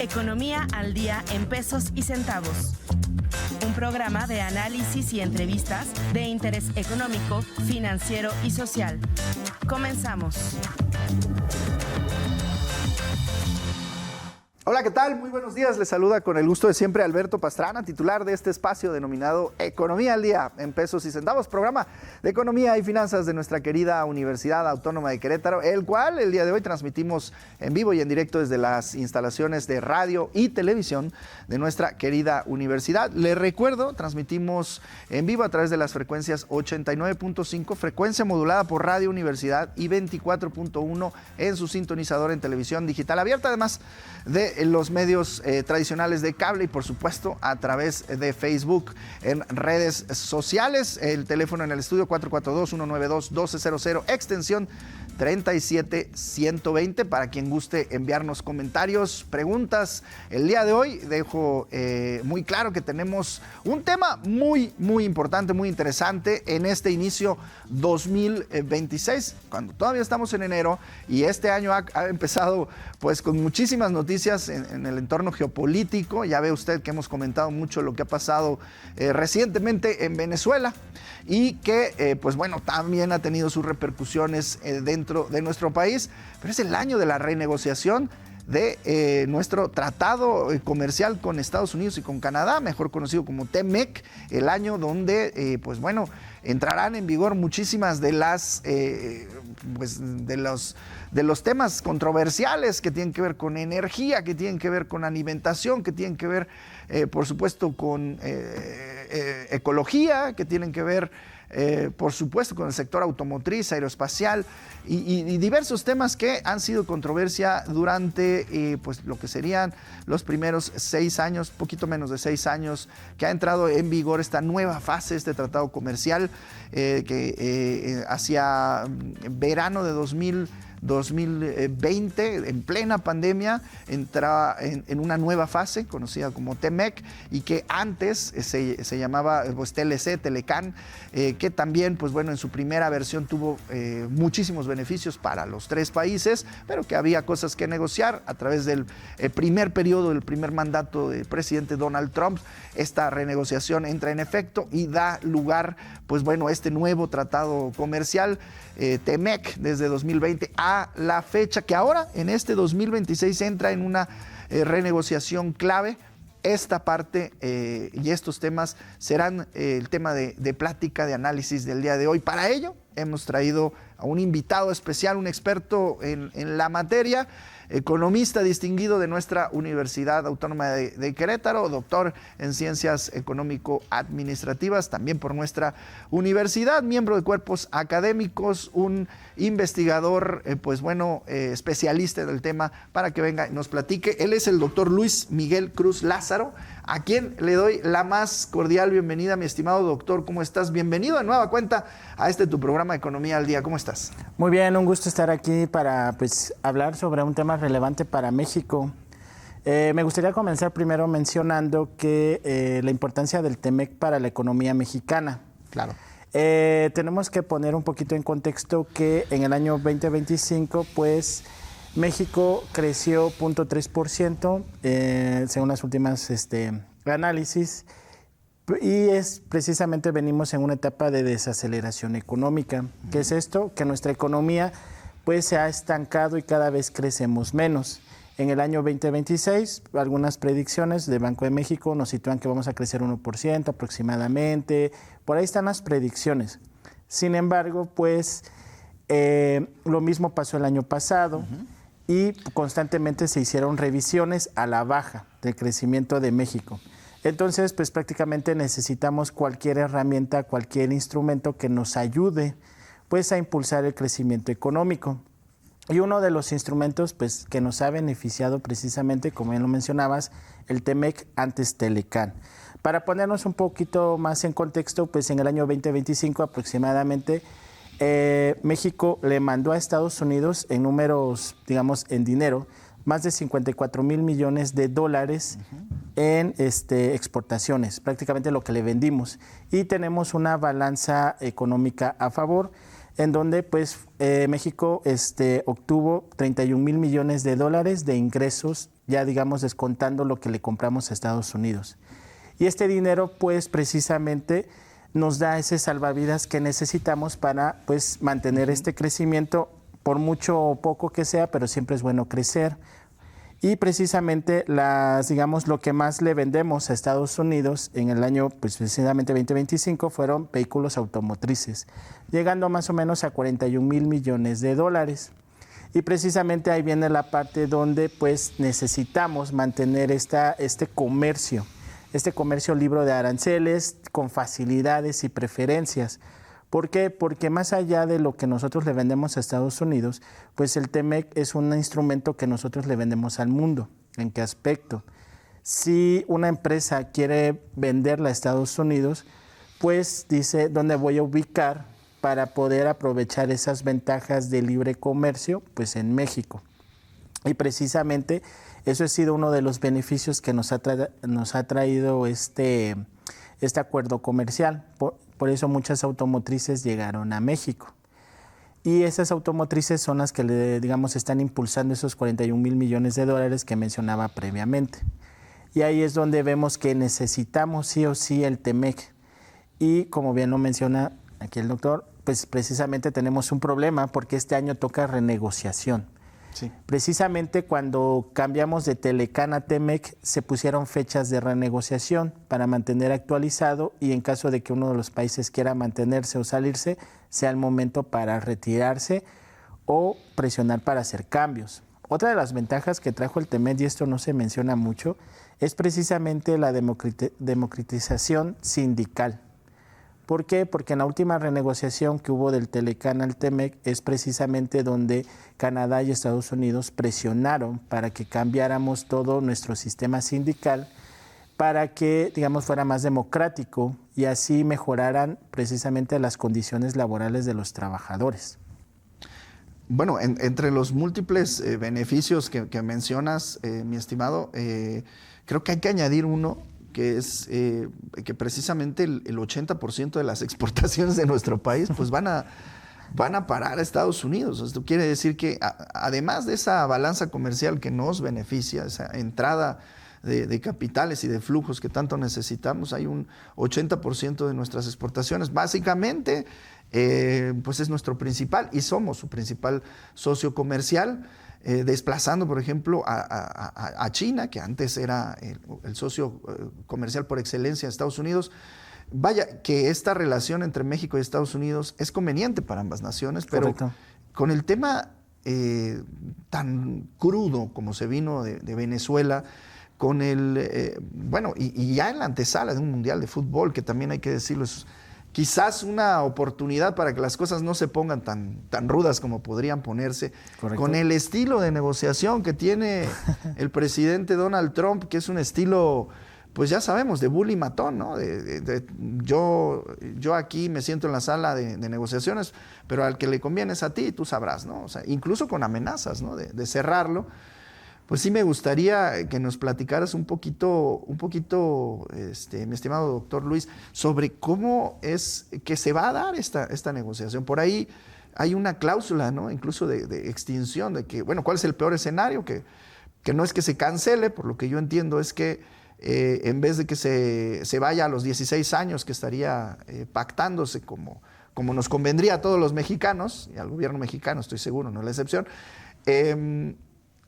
Economía al día en pesos y centavos. Un programa de análisis y entrevistas de interés económico, financiero y social. Comenzamos. Hola, ¿qué tal? Muy buenos días. Les saluda con el gusto de siempre Alberto Pastrana, titular de este espacio denominado Economía al Día en pesos y centavos, programa de economía y finanzas de nuestra querida Universidad Autónoma de Querétaro, el cual el día de hoy transmitimos en vivo y en directo desde las instalaciones de radio y televisión de nuestra querida universidad. Les recuerdo, transmitimos en vivo a través de las frecuencias 89.5, frecuencia modulada por Radio Universidad, y 24.1 en su sintonizador en televisión digital abierta, además de los medios tradicionales de cable y por supuesto a través de Facebook en redes sociales. El teléfono en el estudio 442-192-1200, extensión 37120 para quien guste enviarnos comentarios, preguntas. El día de hoy dejo muy claro que tenemos un tema muy importante, muy interesante en este inicio 2026, cuando todavía estamos en enero y este año ha empezado pues con muchísimas noticias en el entorno geopolítico. Ya ve usted que hemos comentado mucho lo que ha pasado recientemente en Venezuela y que pues bueno, también ha tenido sus repercusiones dentro de nuestro país, pero es el año de la renegociación de nuestro tratado comercial con Estados Unidos y con Canadá, mejor conocido como TEMEC, el año donde pues bueno, entrarán en vigor muchísimas de las pues de los temas controversiales que tienen que ver con energía, que tienen que ver con alimentación, que tienen que ver por supuesto con ecología, que tienen que ver por supuesto con el sector automotriz, aeroespacial y diversos temas que han sido controversia durante pues lo que serían los primeros 6 años, poquito menos de 6 años que ha entrado en vigor esta nueva fase, este tratado comercial que hacia verano de 2020, en plena pandemia, entraba en una nueva fase conocida como TEMEC y que antes se llamaba pues, TLC, Telecan, que también pues bueno, en su primera versión tuvo muchísimos beneficios para los 3 países, pero que había cosas que negociar a través del primer periodo, del primer mandato del presidente Donald Trump. Esta renegociación entra en efecto y da lugar pues bueno, a este nuevo tratado comercial TEMEC desde 2020 a la fecha que ahora en este 2026 entra en una renegociación clave. Esta parte y estos temas serán el tema de plática, de análisis del día de hoy. Para ello hemos traído a un invitado especial, un experto en la materia, economista distinguido de nuestra Universidad Autónoma de Querétaro, doctor en Ciencias Económico-Administrativas, también por nuestra universidad, miembro de cuerpos académicos, un investigador, pues bueno, especialista en el tema, para que venga y nos platique. Él es el doctor Luis Miguel Cruz Lázaro, a quien le doy la más cordial bienvenida. Mi estimado doctor, ¿cómo estás? Bienvenido de nueva cuenta a tu programa Economía al Día. ¿Cómo estás? Muy bien, un gusto estar aquí para pues hablar sobre un tema relevante para México. Me gustaría comenzar primero mencionando que la importancia del TEMEC para la economía mexicana. Claro. Tenemos que poner un poquito en contexto que en el año 2025, pues México creció 0.3%, según las últimas análisis, y es precisamente venimos en una etapa de desaceleración económica. ¿Qué es esto? Que nuestra economía pues se ha estancado y cada vez crecemos menos. En el año 2026, algunas predicciones del Banco de México nos sitúan que vamos a crecer 1% aproximadamente. Por ahí están las predicciones. Sin embargo, pues lo mismo pasó el año pasado y constantemente se hicieron revisiones a la baja del crecimiento de México. Entonces, pues prácticamente necesitamos cualquier herramienta, cualquier instrumento que nos ayude pues a impulsar el crecimiento económico. Y uno de los instrumentos pues que nos ha beneficiado precisamente, como ya lo mencionabas, el TEMEC, antes Telecan. Para ponernos un poquito más en contexto, pues en el año 2025 aproximadamente, México le mandó a Estados Unidos en números, digamos, en dinero, más de 54,000 millones de dólares en exportaciones, prácticamente lo que le vendimos. Y tenemos una balanza económica a favor, en donde pues México obtuvo 31,000 millones de dólares de ingresos ya digamos descontando lo que le compramos a Estados Unidos. Y este dinero pues precisamente nos da ese salvavidas que necesitamos para pues mantener este crecimiento, por mucho o poco que sea, pero siempre es bueno crecer. Y precisamente digamos, lo que más le vendemos a Estados Unidos en el año, pues precisamente 2025, fueron vehículos automotrices, llegando más o menos a 41 mil millones de dólares. Y precisamente ahí viene la parte donde pues necesitamos mantener este comercio libre de aranceles, con facilidades y preferencias. ¿Por qué? Porque más allá de lo que nosotros le vendemos a Estados Unidos, pues el TEMEC es un instrumento que nosotros le vendemos al mundo. ¿En qué aspecto? Si una empresa quiere venderla a Estados Unidos, pues dice dónde voy a ubicar para poder aprovechar esas ventajas de libre comercio, pues en México. Y precisamente eso ha sido uno de los beneficios que nos ha traído este acuerdo comercial. Por eso muchas automotrices llegaron a México. Y esas automotrices son las que, digamos, están impulsando esos 41 mil millones de dólares que mencionaba previamente. Y ahí es donde vemos que necesitamos sí o sí el TEMEC. Y como bien lo menciona aquí el doctor, pues precisamente tenemos un problema porque este año toca renegociación. Sí. Precisamente cuando cambiamos de Telecán a TEMEC se pusieron fechas de renegociación para mantener actualizado y en caso de que uno de los países quiera mantenerse o salirse, sea el momento para retirarse o presionar para hacer cambios. Otra de las ventajas que trajo el TEMEC, y esto no se menciona mucho, es precisamente la democratización sindical. ¿Por qué? Porque en la última renegociación que hubo del Telecán al TEMEC es precisamente donde Canadá y Estados Unidos presionaron para que cambiáramos todo nuestro sistema sindical para que, digamos, fuera más democrático y así mejoraran precisamente las condiciones laborales de los trabajadores. Bueno, entre los múltiples beneficios que mencionas, mi estimado, creo que hay que añadir uno que es que precisamente el 80% de las exportaciones de nuestro país pues van a parar a Estados Unidos. Esto quiere decir que además de esa balanza comercial que nos beneficia, esa entrada de capitales y de flujos que tanto necesitamos, hay un 80% de nuestras exportaciones. Básicamente, pues es nuestro principal y somos su principal socio comercial. Desplazando, por ejemplo, a China, que antes era el socio comercial por excelencia de Estados Unidos. Vaya, que esta relación entre México y Estados Unidos es conveniente para ambas naciones, pero correcto, con el tema tan crudo como se vino de Venezuela, con bueno, y ya en la antesala de un mundial de fútbol, que también hay que decirlo, es quizás una oportunidad para que las cosas no se pongan tan rudas como podrían ponerse. Correcto. Con el estilo de negociación que tiene el presidente Donald Trump, que es un estilo, pues ya sabemos, de bully matón, ¿no? Yo aquí me siento en la sala de negociaciones, pero al que le conviene es a ti, tú sabrás, ¿no? O sea, incluso con amenazas, ¿no? De cerrarlo. Pues sí me gustaría que nos platicaras un poquito, mi estimado doctor Luis, sobre cómo es que se va a dar esta negociación. Por ahí hay una cláusula, ¿no? Incluso de extinción, de que, bueno, ¿cuál es el peor escenario? Que no es que se cancele, por lo que yo entiendo es que en vez de que se vaya a los 16 años que estaría pactándose como nos convendría a todos los mexicanos, y al gobierno mexicano estoy seguro, no es la excepción,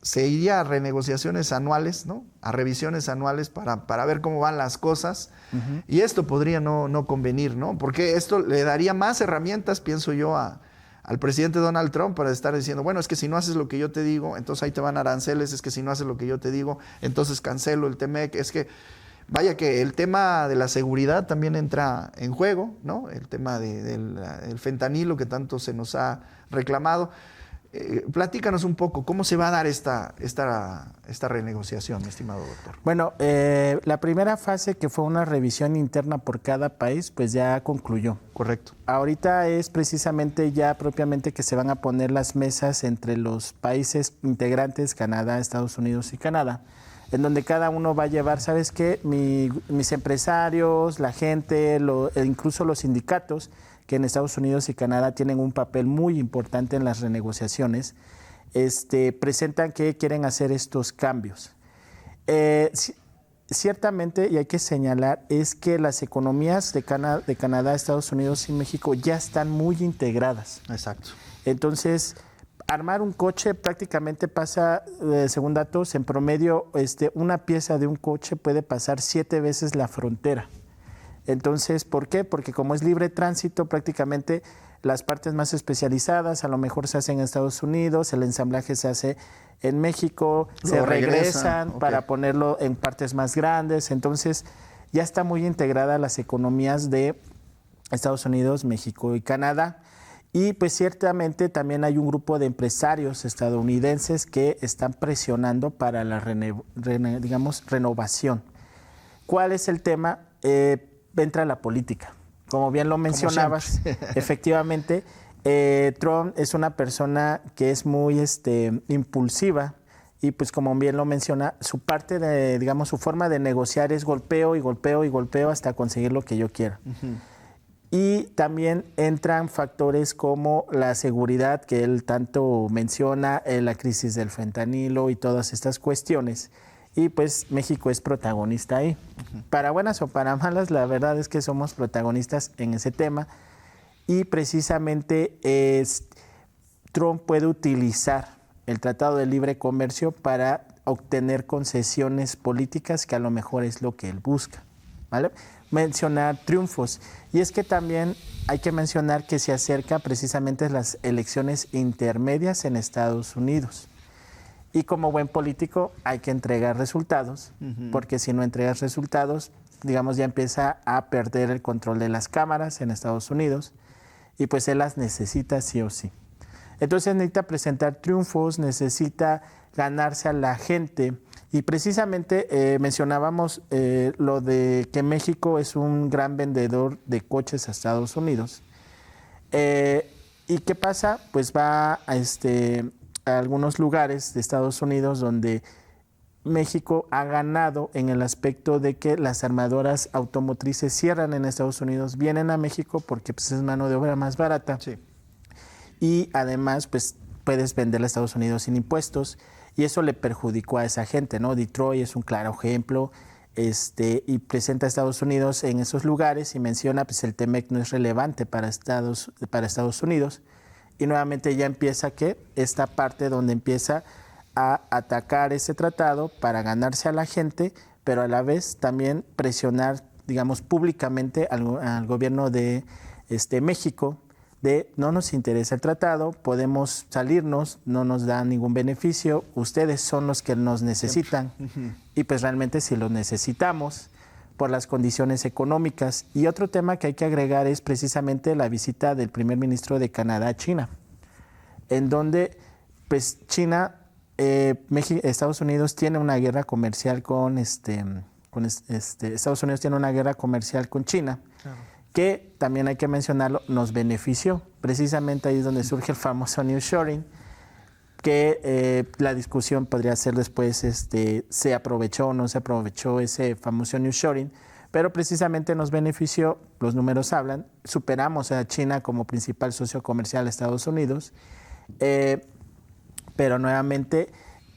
se iría a renegociaciones anuales, ¿no? A revisiones anuales para ver cómo van las cosas. Uh-huh. Y esto podría no convenir, ¿no? Porque esto le daría más herramientas, pienso yo, al presidente Donald Trump para estar diciendo, bueno, es que si no haces lo que yo te digo, entonces ahí te van aranceles, es que si no haces lo que yo te digo, entonces cancelo el TEMEC. Es que, vaya que el tema de la seguridad también entra en juego, ¿no? El tema del fentanilo que tanto se nos ha reclamado. Platícanos un poco, ¿cómo se va a dar esta renegociación, mi estimado doctor? Bueno, la primera fase, que fue una revisión interna por cada país, pues ya concluyó. Correcto. Ahorita es precisamente ya propiamente que se van a poner las mesas entre los países integrantes, Canadá, Estados Unidos y Canadá, en donde cada uno va a llevar, ¿sabes qué? Mis empresarios, la gente, incluso los sindicatos, que en Estados Unidos y Canadá tienen un papel muy importante en las renegociaciones, presentan que quieren hacer estos cambios. Ciertamente, y hay que señalar, es que las economías de Canadá, Estados Unidos y México ya están muy integradas. Exacto. Entonces, armar un coche prácticamente pasa, según datos, en promedio, una pieza de un coche puede pasar 7 veces la frontera. Entonces, ¿por qué? Porque como es libre tránsito, prácticamente las partes más especializadas a lo mejor se hacen en Estados Unidos, el ensamblaje se hace en México, se regresan para ponerlo en partes más grandes. Entonces, ya está muy integrada las economías de Estados Unidos, México y Canadá. Y pues ciertamente también hay un grupo de empresarios estadounidenses que están presionando para la renovación. ¿Cuál es el tema? Entra la política. Como bien lo mencionabas, efectivamente, Trump es una persona que es muy impulsiva y pues como bien lo menciona, su parte de, digamos, su forma de negociar es golpeo y golpeo y golpeo hasta conseguir lo que yo quiera. Y también entran factores como la seguridad que él tanto menciona, la crisis del fentanilo y todas estas cuestiones. Y pues México es protagonista ahí. Para buenas o para malas, la verdad es que somos protagonistas en ese tema. Y precisamente Trump puede utilizar el Tratado de Libre Comercio para obtener concesiones políticas, que a lo mejor es lo que él busca, ¿vale? Mencionar triunfos. Y es que también hay que mencionar que se acerca precisamente las elecciones intermedias en Estados Unidos. Y como buen político hay que entregar resultados, porque si no entregas resultados, digamos, ya empieza a perder el control de las cámaras en Estados Unidos y pues él las necesita sí o sí. Entonces necesita presentar triunfos, necesita ganarse a la gente y precisamente mencionábamos lo de que México es un gran vendedor de coches a Estados Unidos. ¿Y qué pasa? Pues va a algunos lugares de Estados Unidos donde México ha ganado en el aspecto de que las armadoras automotrices cierran en Estados Unidos, vienen a México porque pues, es mano de obra más barata. Sí. Y además pues puedes venderla a Estados Unidos sin impuestos y eso le perjudicó a esa gente, ¿no? Detroit es un claro ejemplo y presenta a Estados Unidos en esos lugares y menciona pues el TEMEC no es relevante para Estados Unidos. Y nuevamente ya empieza esta parte donde empieza a atacar ese tratado para ganarse a la gente, pero a la vez también presionar, digamos, públicamente al gobierno de México de no nos interesa el tratado, podemos salirnos, no nos da ningún beneficio, ustedes son los que nos necesitan y pues realmente si los necesitamos por las condiciones económicas. Y otro tema que hay que agregar es precisamente la visita del primer ministro de Canadá a China, en donde pues China, Estados Unidos tiene una guerra comercial con Estados Unidos tiene una guerra comercial con China, claro, que también hay que mencionarlo, nos benefició. Precisamente ahí es donde surge el famoso nearshoring, que la discusión podría ser después, se aprovechó o no se aprovechó ese famoso nearshoring, pero precisamente nos benefició, los números hablan, superamos a China como principal socio comercial de Estados Unidos, pero nuevamente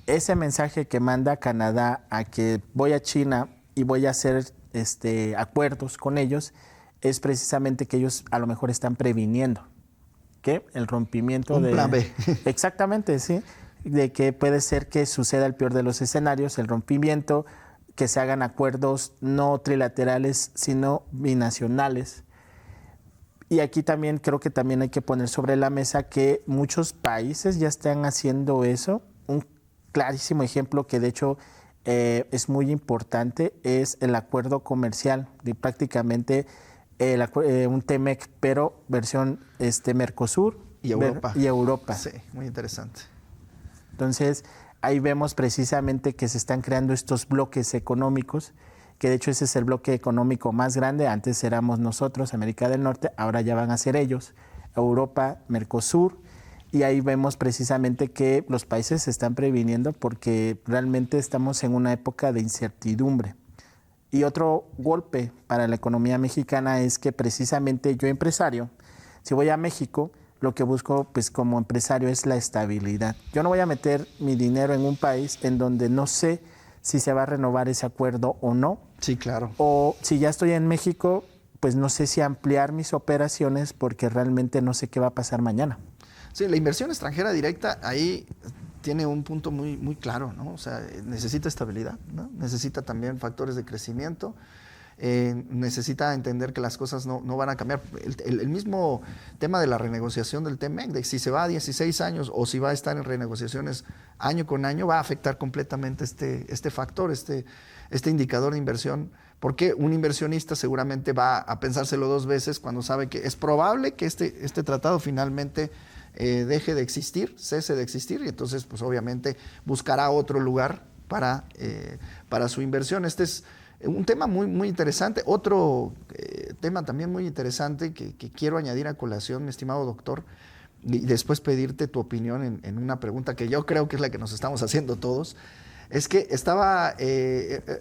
ese mensaje que manda Canadá a que voy a China y voy a hacer acuerdos con ellos, es precisamente que ellos a lo mejor están previniendo que el rompimiento un plan B. Exactamente, sí, de que puede ser que suceda el peor de los escenarios, el rompimiento, que se hagan acuerdos no trilaterales, sino binacionales. Y aquí también creo que también hay que poner sobre la mesa que muchos países ya están haciendo eso. Un clarísimo ejemplo que de hecho es muy importante es el acuerdo comercial de prácticamente un TEMEC, pero versión Mercosur y Europa. Y Europa. Sí, muy interesante. Entonces, ahí vemos precisamente que se están creando estos bloques económicos, que de hecho ese es el bloque económico más grande. Antes éramos nosotros, América del Norte, ahora ya van a ser ellos, Europa, Mercosur, y ahí vemos precisamente que los países se están previniendo porque realmente estamos en una época de incertidumbre. Y otro golpe para la economía mexicana es que precisamente yo, empresario, si voy a México, lo que busco pues como empresario es la estabilidad. Yo no voy a meter mi dinero en un país en donde no sé si se va a renovar ese acuerdo o no. Sí, claro. O si ya estoy en México, pues no sé si ampliar mis operaciones porque realmente no sé qué va a pasar mañana. Sí, la inversión extranjera directa ahí tiene un punto muy, muy claro, ¿no? O sea, necesita estabilidad, ¿no? Necesita también factores de crecimiento, necesita entender que las cosas no van a cambiar. El mismo tema de la renegociación del TEMEC, de si se va a 16 años o si va a estar en renegociaciones año con año, va a afectar completamente este factor, este indicador de inversión, porque un inversionista seguramente va a pensárselo 2 veces cuando sabe que es probable que este tratado finalmente deje de existir, cese de existir, y entonces pues obviamente buscará otro lugar para su inversión. Este es un tema muy, muy interesante. Otro tema también muy interesante que quiero añadir a colación, mi estimado doctor, y después pedirte tu opinión en una pregunta que yo creo que es la que nos estamos haciendo todos, es que estaba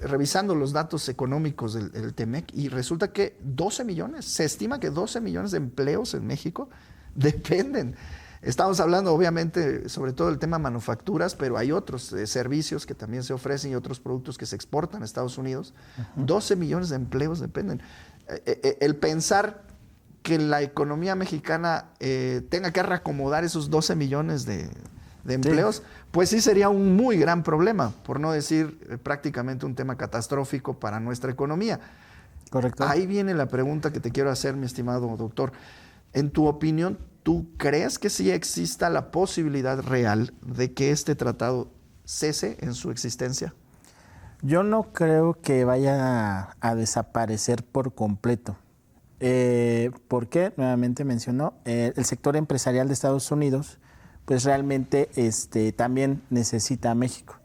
revisando los datos económicos del TEMEC y resulta que 12 millones, se estima que 12 millones de empleos en México dependen. Estamos hablando obviamente sobre todo del tema manufacturas, pero hay otros servicios que también se ofrecen y otros productos que se exportan a Estados Unidos. 12 millones de empleos dependen. El pensar que la economía mexicana tenga que reacomodar esos 12 millones de empleos, sí, pues sí sería un muy gran problema, por no decir prácticamente un tema catastrófico para nuestra economía. Correcto. Ahí viene la pregunta que te quiero hacer, mi estimado doctor. En tu opinión, ¿tú crees que sí exista la posibilidad real de que este tratado cese en su existencia? Yo no creo que vaya a desaparecer por completo. ¿Por qué? Nuevamente mencionó, el sector empresarial de Estados Unidos, pues realmente también necesita a México.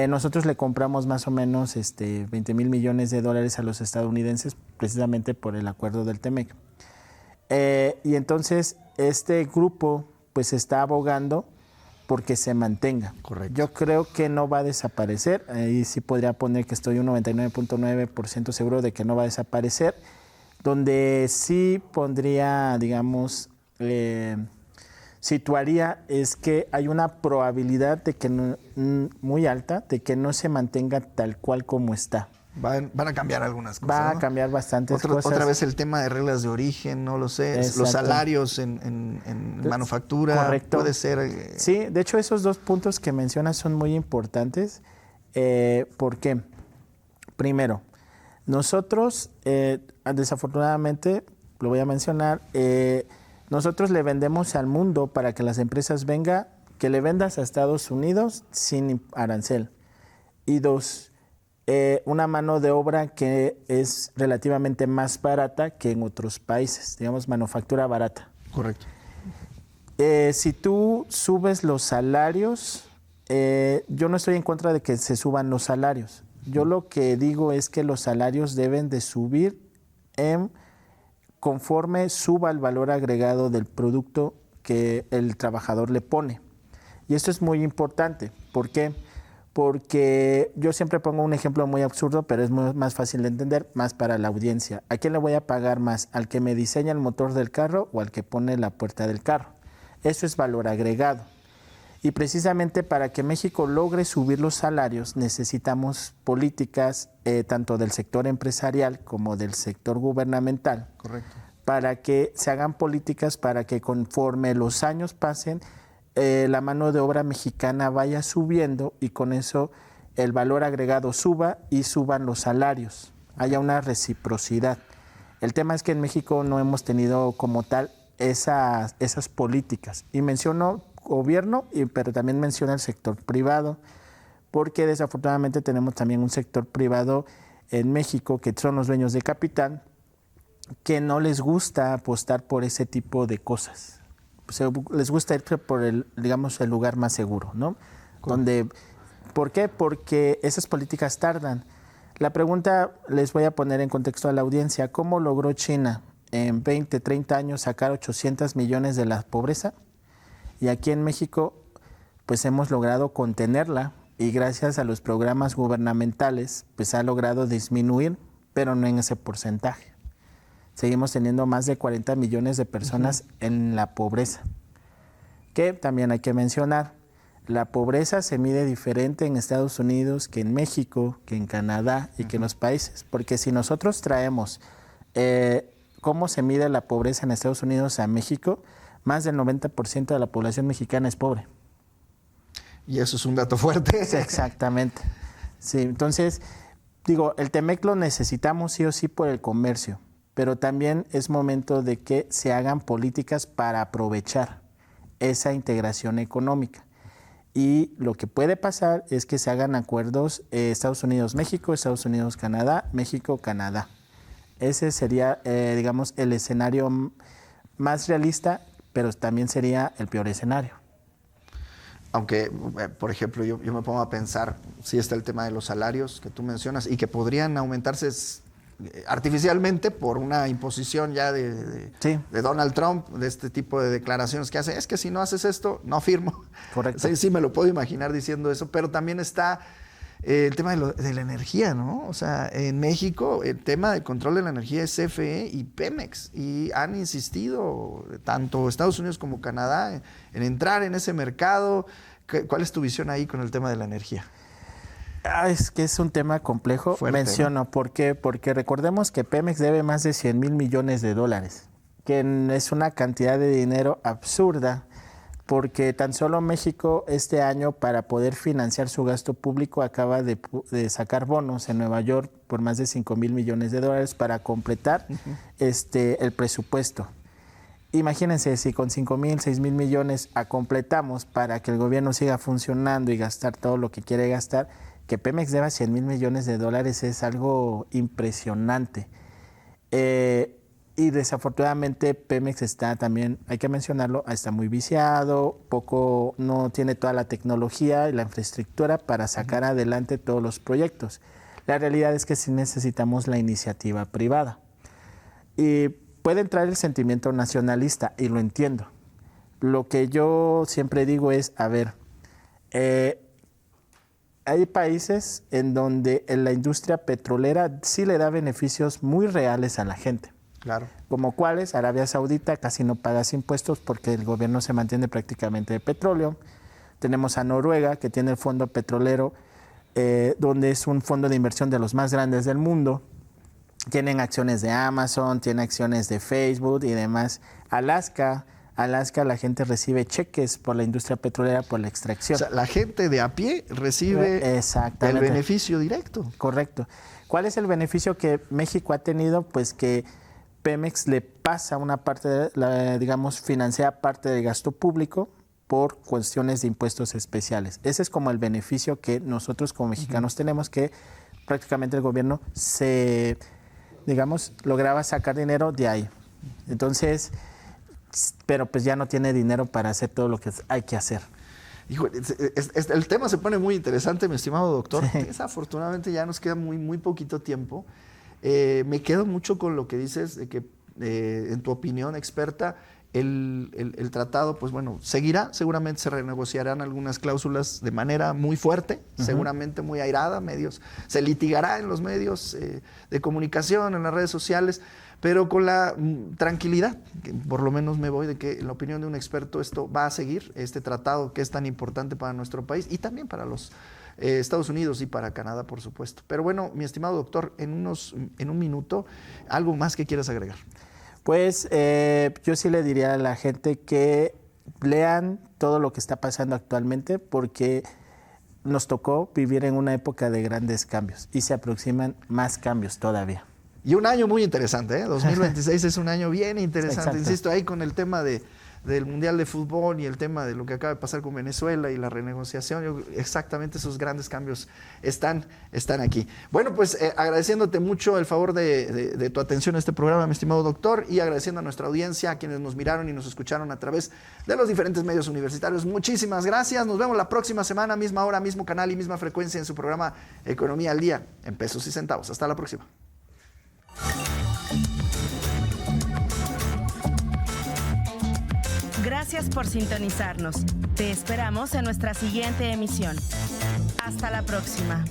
Nosotros le compramos más o menos 20 mil millones de dólares a los estadounidenses precisamente por el acuerdo del TEMEC. Y entonces este grupo pues está abogando porque se mantenga. Correcto. Yo creo que no va a desaparecer. Ahí sí podría poner que estoy un 99.9% seguro de que no va a desaparecer. Donde sí pondría, digamos, situaría es que hay una probabilidad de que muy alta de que no se mantenga tal cual como está. Van a cambiar algunas cosas. Va a ¿no? cambiar bastantes cosas. Otra vez el tema de reglas de origen, no lo sé. Exacto. Los salarios en manufactura. Correcto. Puede ser. Sí, de hecho esos 2 puntos que mencionas son muy importantes. ¿Por qué? Primero, nosotros, desafortunadamente, lo voy a mencionar, nosotros le vendemos al mundo para que las empresas que le vendas a Estados Unidos sin arancel. Y 2, una mano de obra que es relativamente más barata que en otros países, digamos manufactura barata. Correcto. Si tú subes los salarios, yo no estoy en contra de que se suban los salarios. Yo lo que digo es que los salarios deben de subir conforme suba el valor agregado del producto que el trabajador le pone. Y esto es muy importante. ¿Por qué? Porque yo siempre pongo un ejemplo muy absurdo, pero es más fácil de entender, más para la audiencia. ¿A quién le voy a pagar más? ¿Al que me diseña el motor del carro o al que pone la puerta del carro? Eso es valor agregado. Y precisamente para que México logre subir los salarios necesitamos políticas tanto del sector empresarial como del sector gubernamental. Correcto. Para que se hagan políticas para que conforme los años pasen, la mano de obra mexicana vaya subiendo y con eso el valor agregado suba y suban los salarios. Haya una reciprocidad. El tema es que en México no hemos tenido como tal esas políticas. Y menciono gobierno, pero también menciona el sector privado, porque desafortunadamente tenemos también un sector privado en México que son los dueños de capital, que no les gusta apostar por ese tipo de cosas. Les gusta ir por el lugar más seguro, ¿no? ¿Por qué? Porque esas políticas tardan. La pregunta les voy a poner en contexto a la audiencia. ¿Cómo logró China en 20, 30 años sacar 800 millones de la pobreza? Y aquí en México, pues hemos logrado contenerla y gracias a los programas gubernamentales, pues ha logrado disminuir, pero no en ese porcentaje. Seguimos teniendo más de 40 millones de personas en la pobreza. Que también hay que mencionar, La pobreza se mide diferente en Estados Unidos que en México, que en Canadá y que en los países. Porque si nosotros traemos cómo se mide la pobreza en Estados Unidos a México, más del 90% de la población mexicana es pobre. Y eso es un dato fuerte. Sí, exactamente. Sí, entonces, digo, el TEMEC lo necesitamos sí o sí por el comercio, pero también es momento de que se hagan políticas para aprovechar esa integración económica. Y lo que puede pasar es que se hagan acuerdos Estados Unidos-México, Estados Unidos-Canadá, México-Canadá. Ese sería, digamos, el escenario más realista, pero también sería el peor escenario. Aunque, por ejemplo, yo me pongo a pensar, sí está el tema de los salarios que tú mencionas y que podrían aumentarse artificialmente por una imposición ya de Donald Trump, de este tipo de declaraciones que hace. Es que si no haces esto, no firmo. Correcto. Sí, me lo puedo imaginar diciendo eso, pero también está el tema de la energía, ¿no? O sea, en México el tema del control de la energía es CFE y Pemex, y han insistido tanto Estados Unidos como Canadá en entrar en ese mercado. ¿Cuál es tu visión ahí con el tema de la energía? Es que es un tema complejo. Fuerte, menciono, ¿no? ¿Por qué? Porque recordemos que Pemex debe más de 100,000 millones de dólares, que es una cantidad de dinero absurda, porque tan solo México este año, para poder financiar su gasto público, acaba de sacar bonos en Nueva York por más de 5,000 millones de dólares para completar el presupuesto. Imagínense si con 5,000, 6,000 millones completamos para que el gobierno siga funcionando y gastar todo lo que quiere gastar. Que Pemex deba 100,000 millones de dólares es algo impresionante. Y desafortunadamente Pemex está también, hay que mencionarlo, está muy viciado, no tiene toda la tecnología y la infraestructura para sacar adelante todos los proyectos. La realidad es que sí necesitamos la iniciativa privada. Y puede entrar el sentimiento nacionalista, y lo entiendo. Lo que yo siempre digo es, a ver, hay países en donde la industria petrolera sí le da beneficios muy reales a la gente. Claro. Como cuáles, Arabia Saudita casi no paga impuestos porque el gobierno se mantiene prácticamente de petróleo. Tenemos a Noruega, que tiene el fondo petrolero, donde es un fondo de inversión de los más grandes del mundo. Tienen acciones de Amazon, tienen acciones de Facebook y demás. Alaska, la gente recibe cheques por la industria petrolera, por la extracción. O sea, la gente de a pie recibe el beneficio directo. Correcto. ¿Cuál es el beneficio que México ha tenido? Pues que Pemex le pasa una parte, digamos, financia parte del gasto público por cuestiones de impuestos especiales. Ese es como el beneficio que nosotros como mexicanos tenemos, que prácticamente el gobierno lograba sacar dinero de ahí. Entonces, pero pues ya no tiene dinero para hacer todo lo que hay que hacer. Hijo, el tema se pone muy interesante, mi estimado doctor. Sí. Desafortunadamente ya nos queda muy poquito tiempo. Me quedo mucho con lo que dices, de que en tu opinión experta, el tratado, pues bueno, seguirá, seguramente se renegociarán algunas cláusulas de manera muy fuerte, seguramente muy airada, se litigará en los medios de comunicación, en las redes sociales, pero con la tranquilidad, que por lo menos me voy de que, en la opinión de un experto, esto va a seguir, este tratado que es tan importante para nuestro país y también para los Estados Unidos y para Canadá, por supuesto. Pero bueno, mi estimado doctor, en un minuto, ¿algo más que quieras agregar? Pues yo sí le diría a la gente que lean todo lo que está pasando actualmente, porque nos tocó vivir en una época de grandes cambios y se aproximan más cambios todavía. Y un año muy interesante, ¿eh? 2026 es un año bien interesante. Exacto. Insisto, ahí con el tema del Mundial de Fútbol y el tema de lo que acaba de pasar con Venezuela y la renegociación, exactamente esos grandes cambios están aquí. Bueno, pues agradeciéndote mucho el favor de tu atención a este programa, mi estimado doctor, y agradeciendo a nuestra audiencia, a quienes nos miraron y nos escucharon a través de los diferentes medios universitarios. Muchísimas gracias. Nos vemos la próxima semana, misma hora, mismo canal y misma frecuencia en su programa Economía al Día, en pesos y centavos. Hasta la próxima. Gracias por sintonizarnos. Te esperamos en nuestra siguiente emisión. Hasta la próxima.